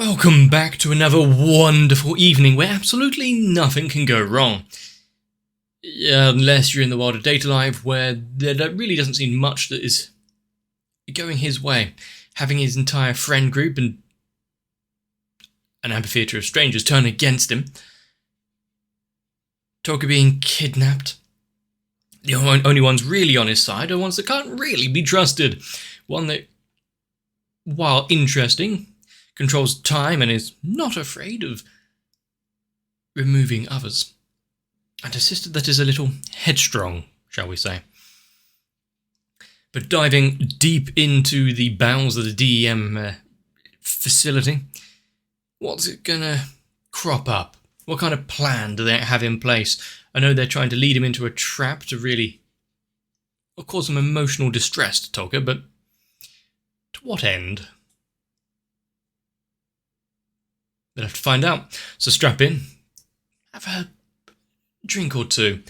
Welcome back to another wonderful evening where absolutely nothing can go wrong. Unless you're in the world of Data Live, where there really doesn't seem much that is going his way. Having his entire friend group and an amphitheatre of strangers turn against him. Toka being kidnapped. The only ones really on his side are ones that can't really be trusted. One that, while interesting, controls time and is not afraid of removing others. And a sister that is a little headstrong, shall we say. But diving deep into the bowels of the DEM facility, what's it gonna crop up? What kind of plan do they have in place? I know they're trying to lead him into a trap to really cause some emotional distress to Toka, but to what end? They'll have to find out. So strap in, have a drink or two,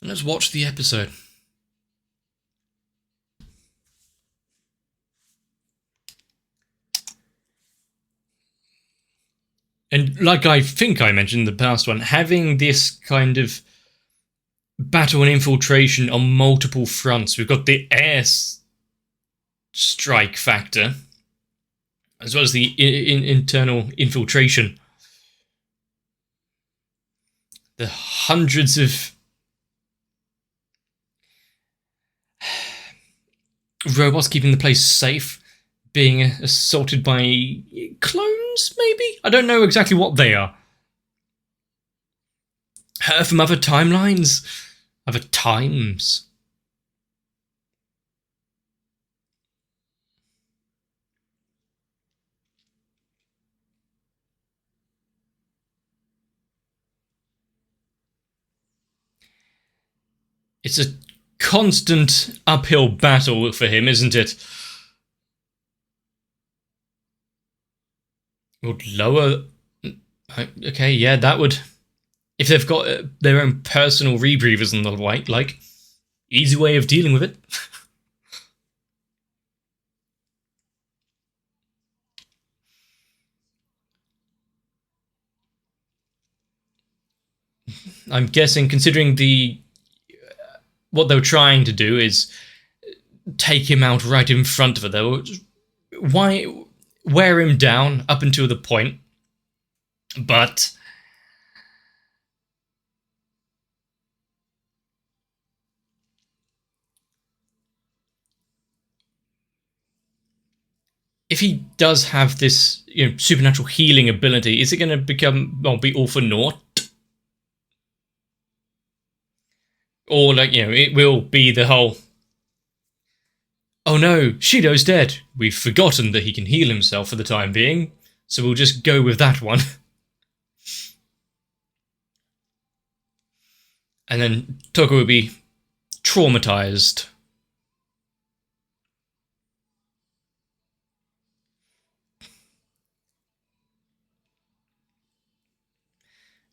and let's watch the episode. And like I think I mentioned in the past one, having this kind of battle and infiltration on multiple fronts. We've got the air strike factor, as well as the internal infiltration. The hundreds of robots keeping the place safe, being assaulted by clones, maybe? I don't know exactly what they are. From other timelines? Other times? It's a constant uphill battle for him, isn't it? Would lower... Okay, yeah, that would... If they've got their own personal rebreathers and the like, easy way of dealing with it. I'm guessing, considering what they were trying to do is take him out right in front of her. They were why wear him down up until the point, but if he does have this, supernatural healing ability, is it going to be all for naught? Or it will be the whole, oh no, Shido's dead. We've forgotten that he can heal himself for the time being, so we'll just go with that one. And then Toka will be traumatized.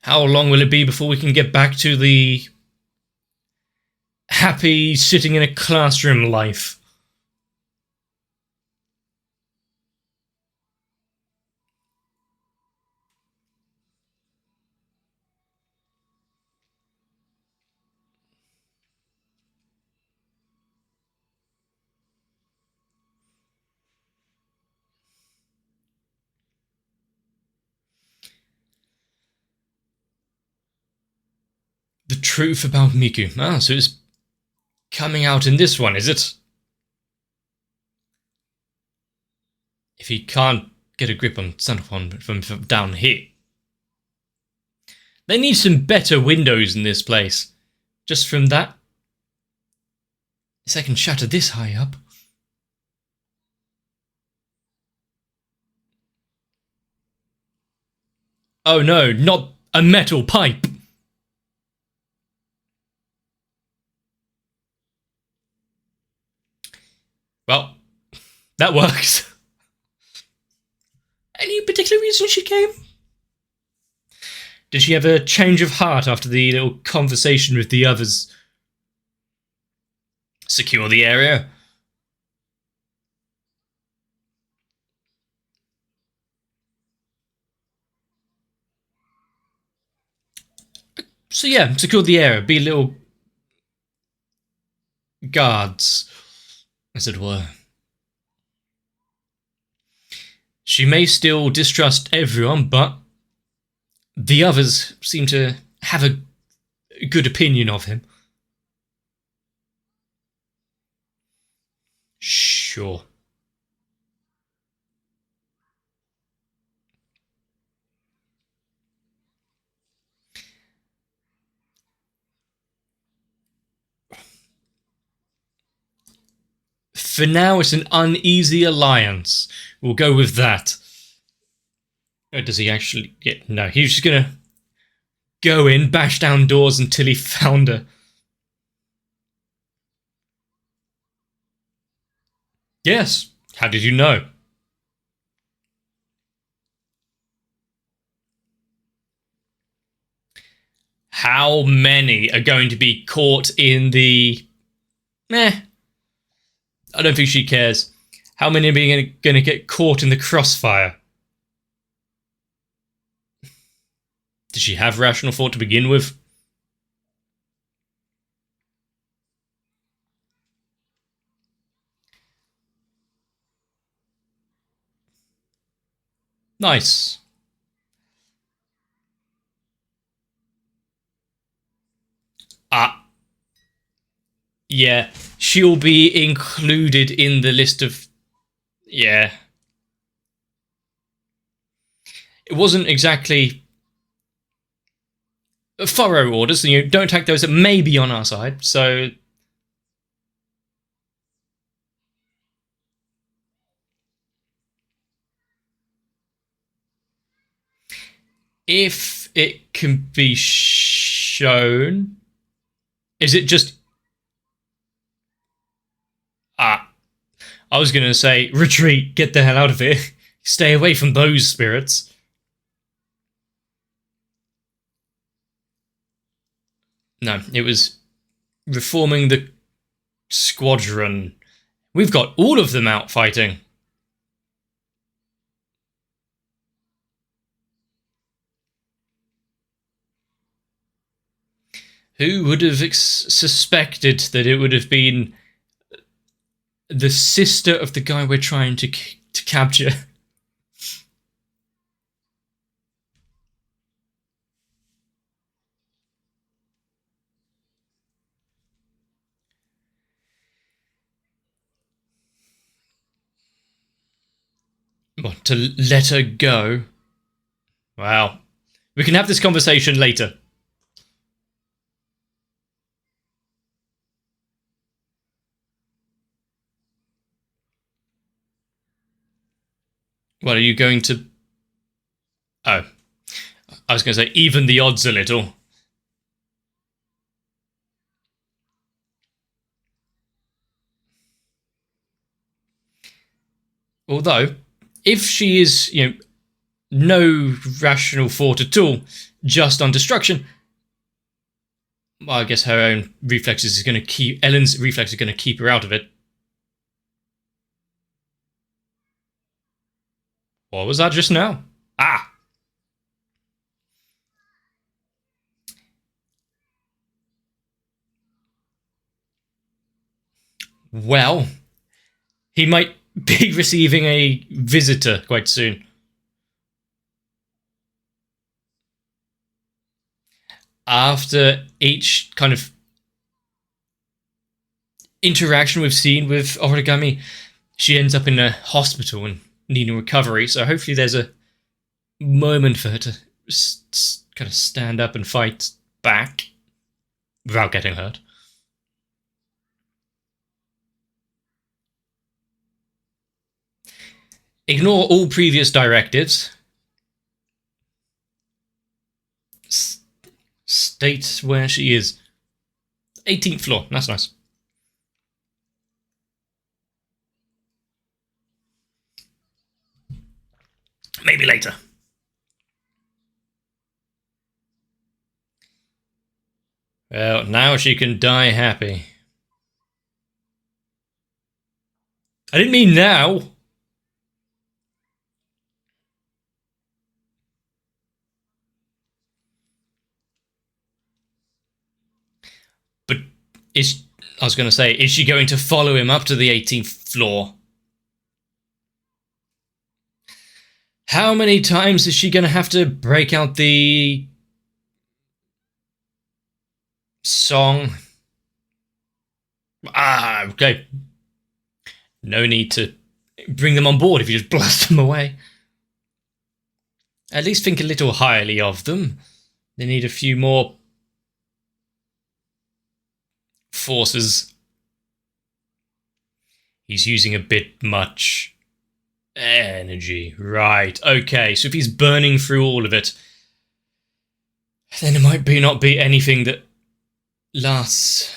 How long will it be before we can get back to the happy sitting in a classroom life? The truth about Miku. So it's coming out in this one, is it? If he can't get a grip on Sanopon from down here. They need some better windows in this place. Just from that. If they can shatter this high up. Oh no, not a metal pipe. Well, that works. Any particular reason she came? Did she have a change of heart after the little conversation with the others? Secure the area? So yeah, secure the area. Be little guards, as it were. She may still distrust everyone, but the others seem to have a good opinion of him. Sure. For now, it's an uneasy alliance. We'll go with that. Or does he actually get... No, he was just gonna go in, bash down doors until he found her. Yes. How did you know? How many are going to be caught in the... Meh. I don't think she cares. How many are going to get caught in the crossfire? Did she have rational thought to begin with? Nice. Ah. Yeah. She'll be included in the list of... Yeah. It wasn't exactly... thorough orders, so you don't attack those that may be on our side, so... If it can be shown... Is it just... Ah. I was going to say, retreat, get the hell out of here. Stay away from those spirits. No, it was reforming the squadron. We've got all of them out fighting. Who would have suspected that it would have been the sister of the guy we're trying to capture? What, to let her go? Wow. We can have this conversation later. What, are you going to... Oh. I was going to say, even the odds a little. Although, if she is, no rational thought at all, just on destruction, well, I guess her own reflexes is going to keep... Ellen's reflexes are going to keep her out of it. What was that just now? Ah! Well, he might be receiving a visitor quite soon. After each kind of interaction we've seen with Origami, she ends up in a hospital and needing recovery, so hopefully there's a moment for her to kind of stand up and fight back without getting hurt. Ignore all previous directives. State where she is. 18th floor. That's nice. Maybe later. Well, now she can die happy. I didn't mean now. I was going to say, is she going to follow him up to the 18th floor? How many times is she going to have to break out the song? Okay. No need to bring them on board if you just blast them away. At least think a little highly of them. They need a few more forces. He's using a bit much energy. Right, okay, so if he's burning through all of it, then it might not be anything that lasts.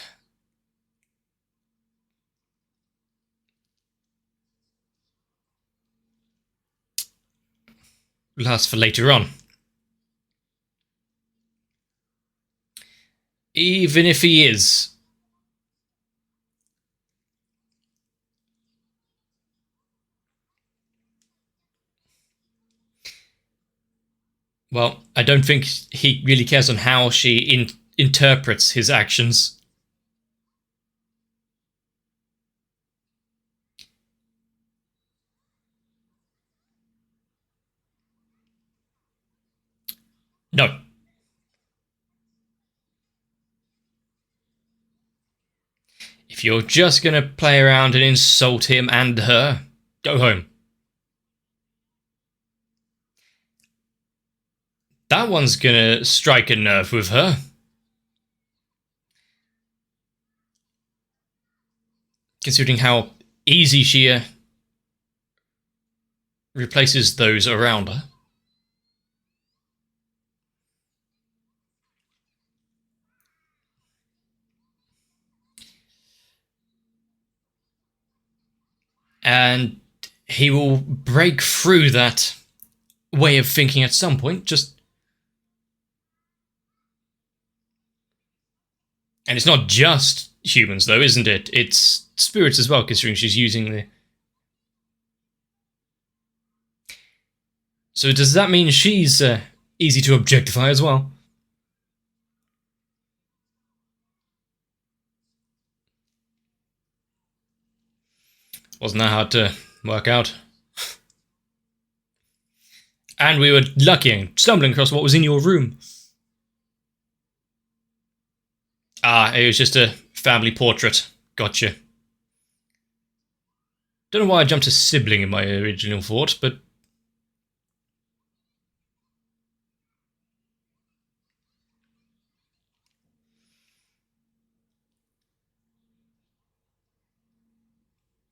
Lasts for later on. Even if he is. Well, I don't think he really cares on how she interprets his actions. No. If you're just gonna play around and insult him and her, go home. That one's gonna strike a nerve with her. Considering how easy she replaces those around her. And he will break through that way of thinking at some point, just... And it's not just humans, though, isn't it? It's spirits as well, considering she's using the... So does that mean she's easy to objectify as well? Wasn't that hard to work out? And we were lucky and stumbling across what was in your room. Ah, it was just a family portrait. Gotcha. Don't know why I jumped to sibling in my original thought, but...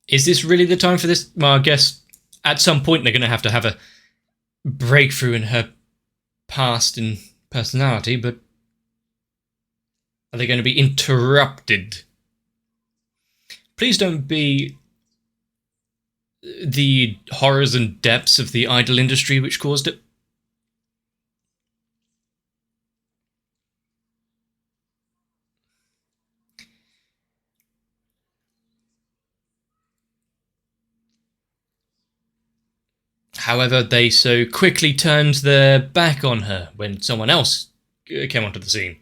Is this really the time for this? Well, I guess at some point they're going to have a breakthrough in her past and personality, but are they going to be interrupted? Please don't be the horrors and depths of the idol industry which caused it. However, they so quickly turned their back on her when someone else came onto the scene.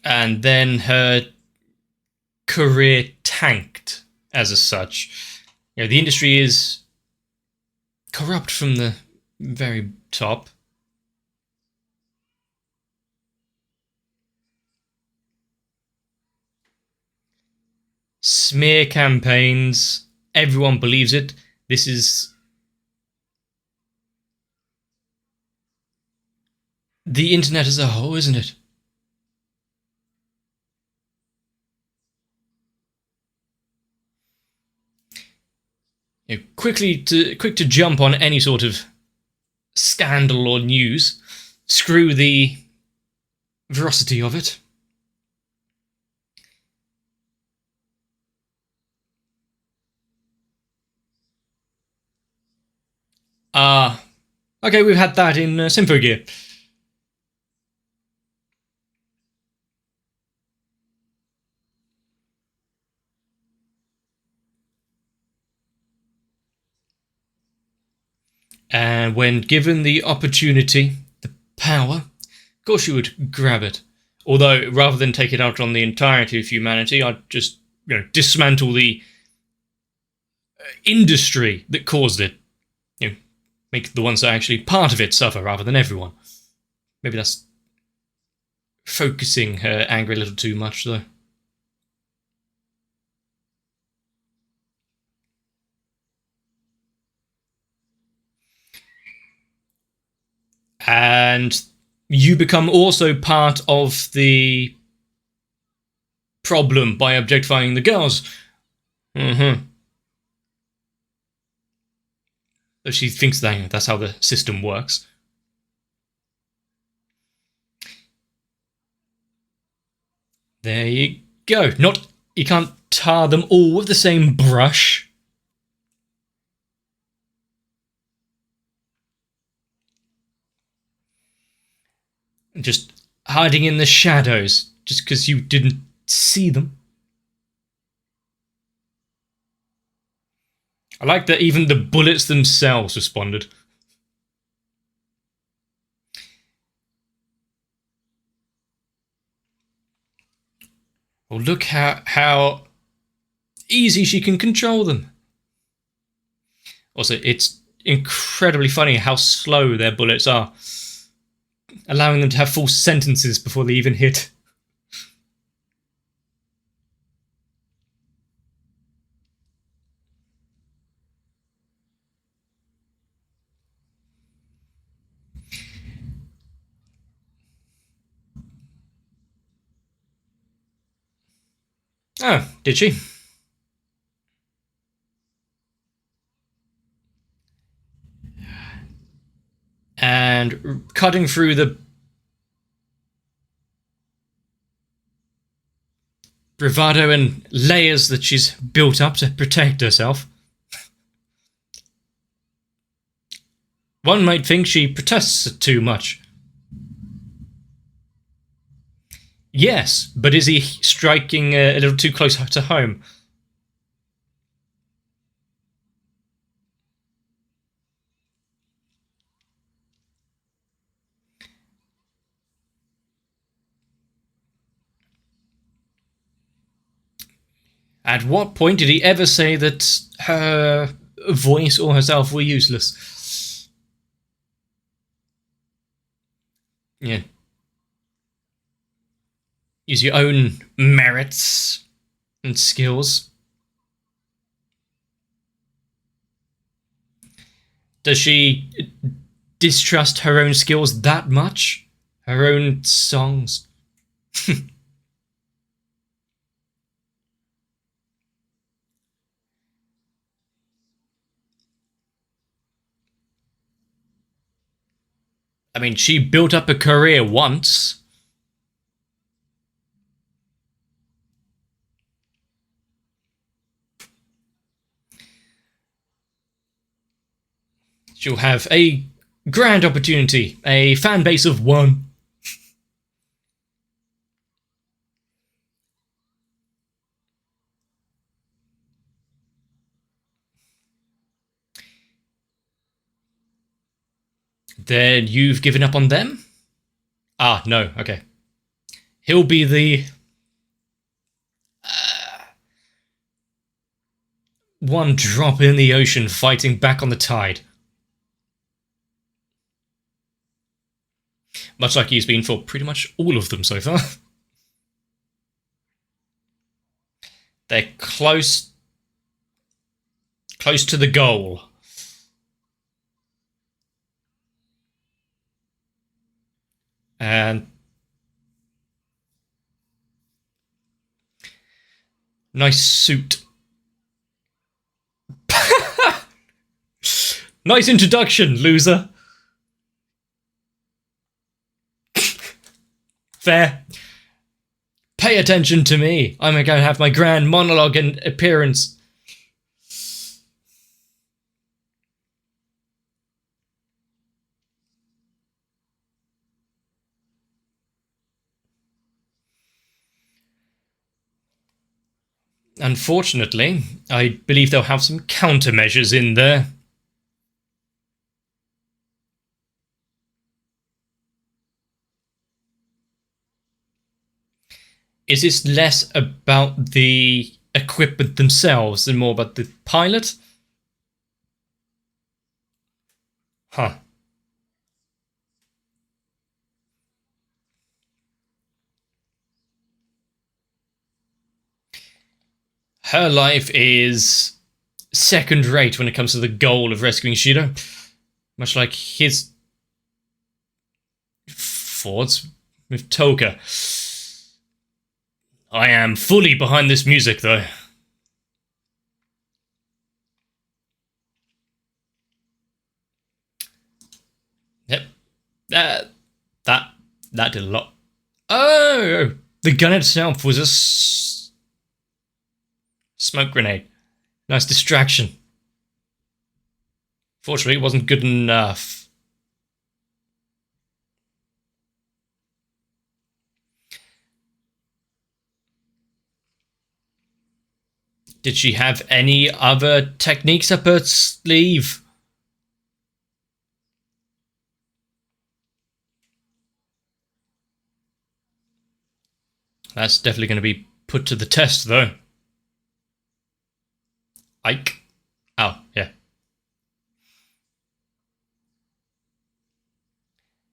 And then her career tanked as such. You know, the industry is corrupt from the very top. Smear campaigns, everyone believes it. This is the internet as a whole, isn't it? You know, quick to jump on any sort of scandal or news. Screw the veracity of it. Okay, we've had that in Symphogear. And when given the opportunity, the power, of course you would grab it. Although, rather than take it out on the entirety of humanity, I'd just, dismantle the industry that caused it. Make the ones that are actually part of it suffer rather than everyone. Maybe that's focusing her anger a little too much, though. And you become also part of the problem by objectifying the girls. She thinks that's how the system works. There you go. You can't tar them all with the same brush. Just hiding in the shadows, just because you didn't see them. I like that even the bullets themselves responded. Well, look how easy she can control them. Also, it's incredibly funny how slow their bullets are, allowing them to have full sentences before they even hit. Oh, did she? And cutting through the bravado and layers that she's built up to protect herself. One might think she protests too much. Yes, but is he striking a little too close to home? At what point did he ever say that her voice or herself were useless? Yeah. Use your own merits and skills. Does she distrust her own skills that much? Her own songs? I mean, she built up a career once. She'll have a grand opportunity, a fan base of one. Then you've given up on them? Ah, no, okay. He'll be the one drop in the ocean fighting back on the tide. Much like he's been for pretty much all of them so far. They're close to the goal. And nice suit. Nice introduction, loser. Fair. Pay attention to me. I'm going to have my grand monologue and appearance. Unfortunately, I believe they'll have some countermeasures in there. Is this less about the equipment themselves and more about the pilot? Huh. Her life is second rate when it comes to the goal of rescuing Shido. Much like his Ford's with Toka. I am fully behind this music, though. Yep. That did a lot. Oh! The gun itself was a smoke grenade. Nice distraction. Fortunately, it wasn't good enough. Did she have any other techniques up her sleeve? That's definitely going to be put to the test, though. Ike. Oh, yeah.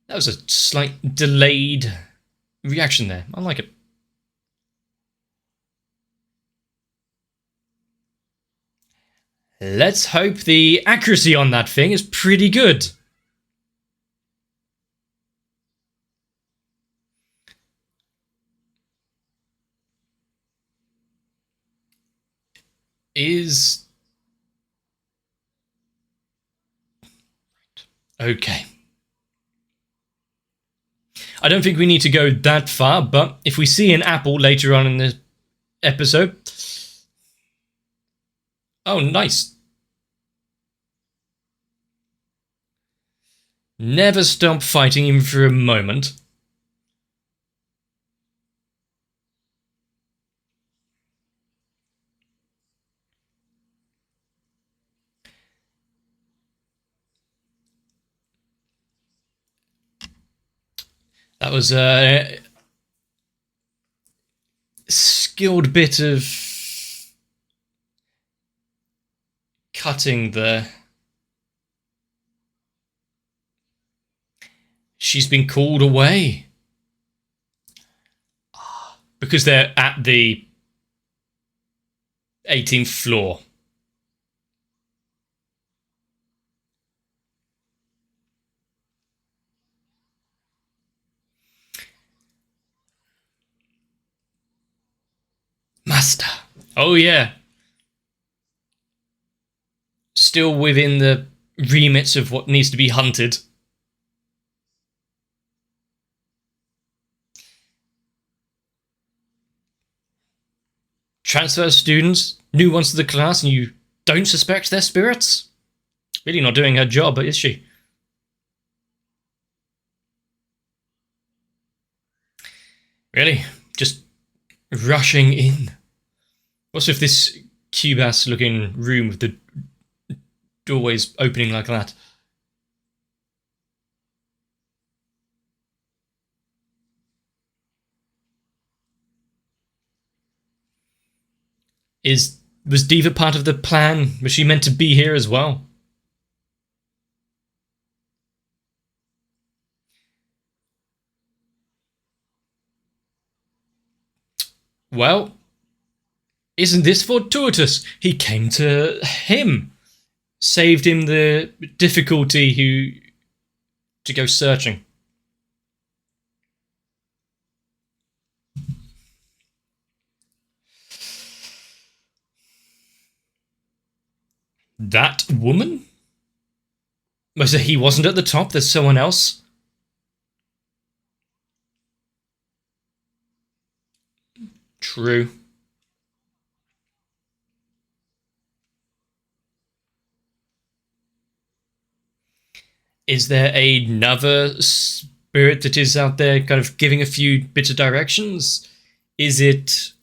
That was a slight delayed reaction there. I like it. Let's hope the accuracy on that thing is pretty good. Is... okay. I don't think we need to go that far, but if we see an apple later on in the episode... oh, nice. Never stop fighting him for a moment. That was a skilled bit of cutting the... she's been called away. Because they're at the 18th floor. Master. Oh, yeah. Still within the remits of what needs to be hunted. Transfer students, new ones to the class, and you don't suspect their spirits? Really not doing her job, is she? Really? Just rushing in? What's with this cube-ass-looking room with the doorways opening like that? Was Diva part of the plan? Was she meant to be here as well? Well, isn't this fortuitous? He came to him. Saved him the difficulty to go searching. That woman? So he wasn't at the top, there's someone else? True. Is there another spirit that is out there kind of giving a few bits of directions? Is it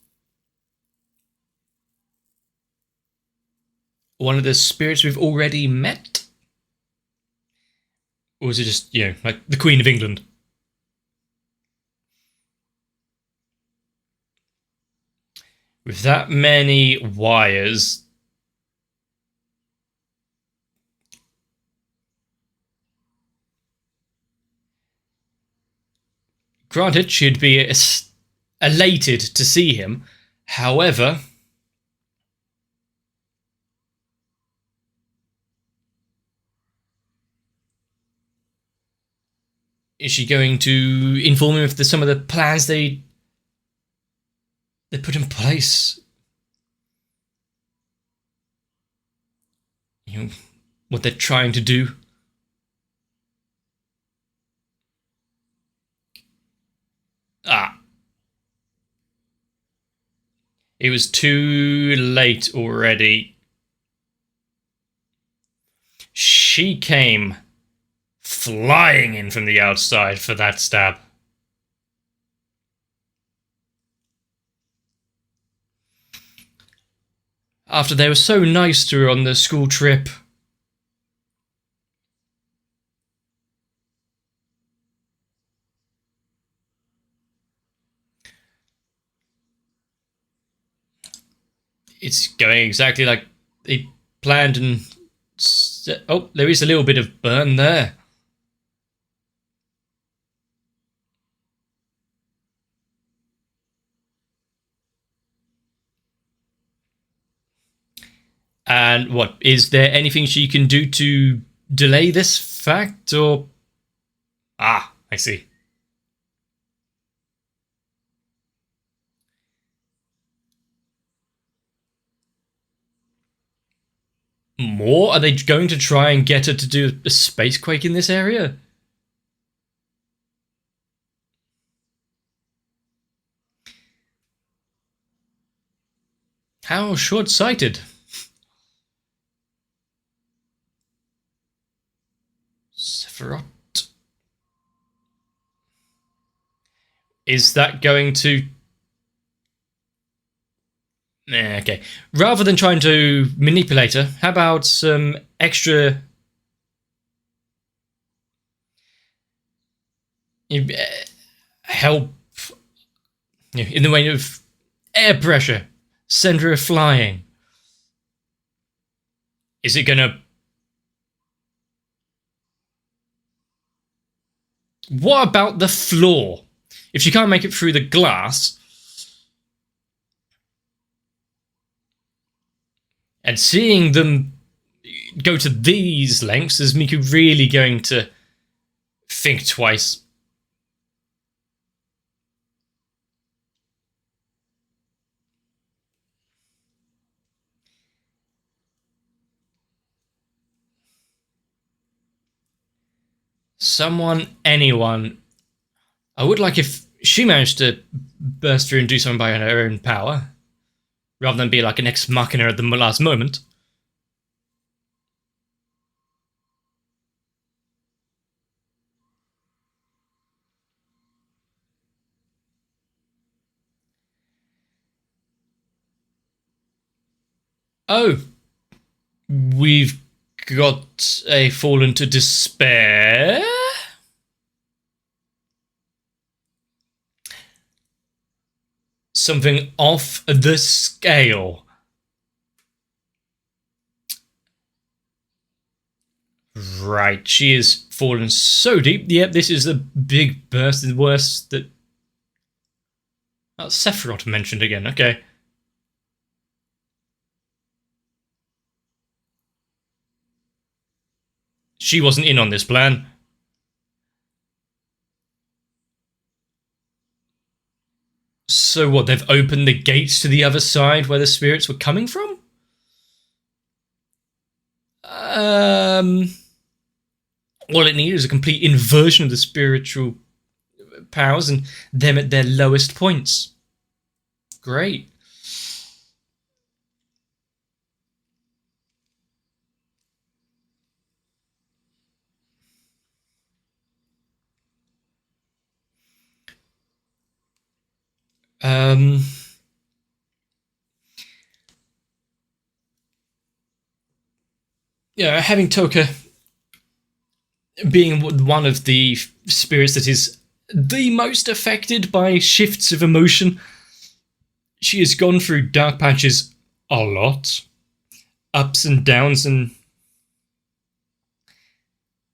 one of the spirits we've already met? Or is it just, like the Queen of England? With that many wires, granted, she'd be elated to see him. However, is she going to inform him of some of the plans they put in place? You know, what they're trying to do? It was too late already. She came flying in from the outside for that stab. After they were so nice to her on the school trip. It's going exactly like they planned and... Oh, there is a little bit of burn there. And what, is there anything she can do to delay this fact, or... Ah, I see. More? Are they going to try and get her to do a spacequake in this area? How short-sighted. Sephiroth. Is that going to... Okay. Rather than trying to manipulate her, how about some extra... help in the way of air pressure? Send her flying. Is it gonna... What about the floor? If she can't make it through the glass... And seeing them go to these lengths is Miku really going to think twice. Someone, anyone. I would like if she managed to burst through and do something by her own power, rather than be like an ex machina at the last moment. Oh, we've got a fallen to despair. Something off the scale. Right, she has fallen so deep. Yep, this is the big burst, the worst that... Oh, Sephiroth mentioned again, okay. She wasn't in on this plan. So what, they've opened the gates to the other side where the spirits were coming from? All it needed is a complete inversion of the spiritual powers and them at their lowest points. Great. Yeah, having Toka being one of the spirits that is the most affected by shifts of emotion, she has gone through dark patches a lot, ups and downs, and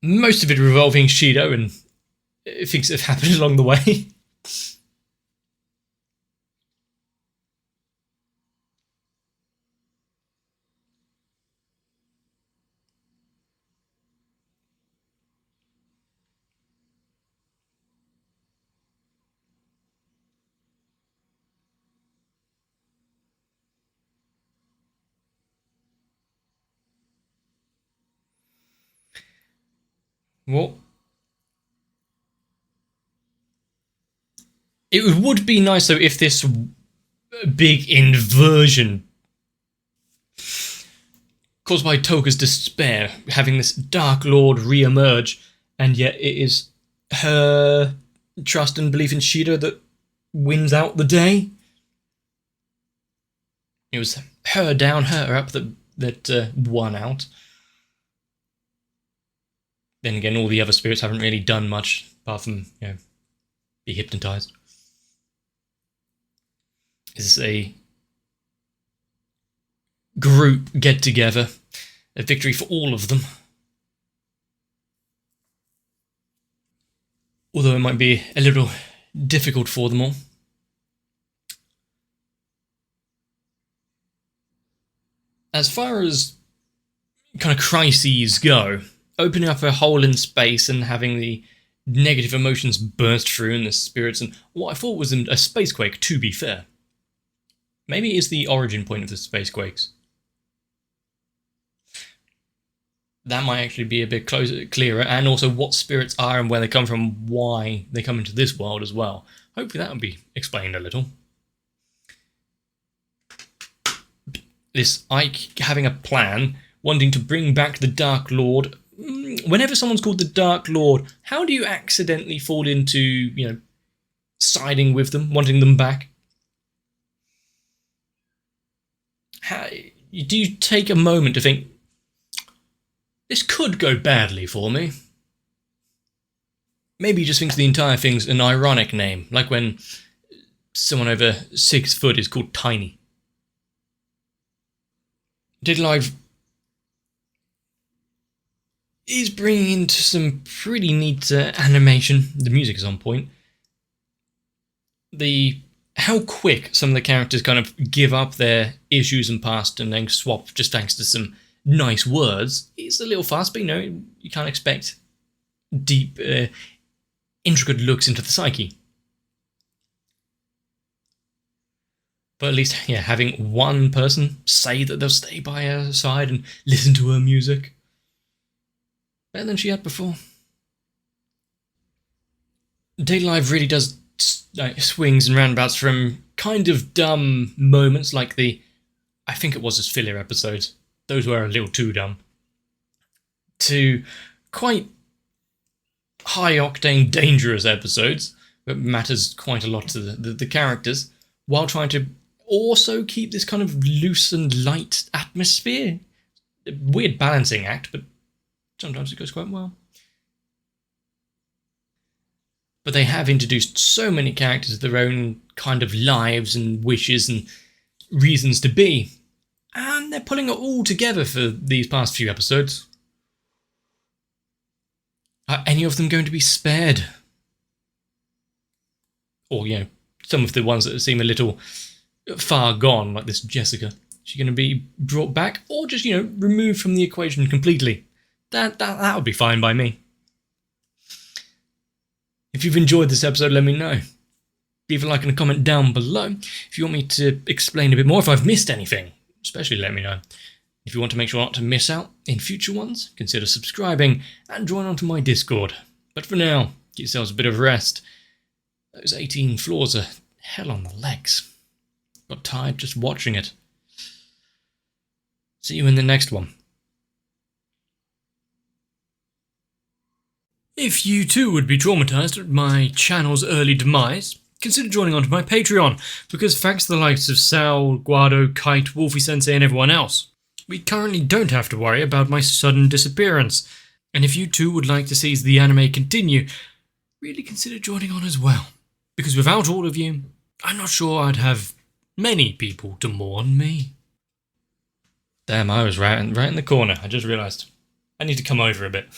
most of it revolving Shido and things that have happened along the way. Well, it would be nice though if this big inversion caused by Toga's despair, having this Dark Lord re-emerge, and yet it is her trust and belief in Shido that wins out the day. It was her down, her up that won out. Then again, all the other spirits haven't really done much apart from, be hypnotized. Is a group get together, a victory for all of them. Although it might be a little difficult for them all. As far as kind of crises go, opening up a hole in space and having the negative emotions burst through in the spirits, and what I thought was a spacequake, to be fair. Maybe it is the origin point of the spacequakes. That might actually be a bit clearer, and also what spirits are and where they come from, why they come into this world as well. Hopefully that will be explained a little. This Ike having a plan, wanting to bring back the Dark Lord. Whenever someone's called the Dark Lord, how do you accidentally fall into, siding with them, wanting them back? Do you take a moment to think, this could go badly for me? Maybe he just thinks the entire thing's an ironic name, like when someone over 6 foot is called Tiny. Dead Alive is bringing into some pretty neat animation. The music is on point. How quick some of the characters kind of give up their issues and past and then swap just thanks to some nice words is a little fast, but you can't expect deep, intricate looks into the psyche. But at least, having one person say that they'll stay by her side and listen to her music. Better than she had before. Day Live really does swings and roundabouts from kind of dumb moments like I think it was his filler episodes. Those were a little too dumb. To quite high-octane, dangerous episodes that matters quite a lot to the characters, while trying to also keep this kind of loose and light atmosphere. A weird balancing act, but sometimes it goes quite well. But they have introduced so many characters with their own kind of lives and wishes and reasons to be. And they're pulling it all together for these past few episodes. Are any of them going to be spared? Or, some of the ones that seem a little far gone, like this Jessica. Is she going to be brought back? Or just, removed from the equation completely? That would be fine by me. If you've enjoyed this episode, let me know. Leave a like and a comment down below. If you want me to explain a bit more, if I've missed anything, especially let me know. If you want to make sure not to miss out in future ones, consider subscribing and join onto my Discord. But for now, get yourselves a bit of rest. Those 18 floors are hell on the legs. Got tired just watching it. See you in the next one. If you too would be traumatized at my channel's early demise, consider joining onto my Patreon, because thanks to the likes of Sal, Guado, Kite, Wolfie Sensei and everyone else, we currently don't have to worry about my sudden disappearance. And if you too would like to see the anime continue, really consider joining on as well. Because without all of you, I'm not sure I'd have many people to mourn me. Damn, I was right in the corner. I just realised. I need to come over a bit.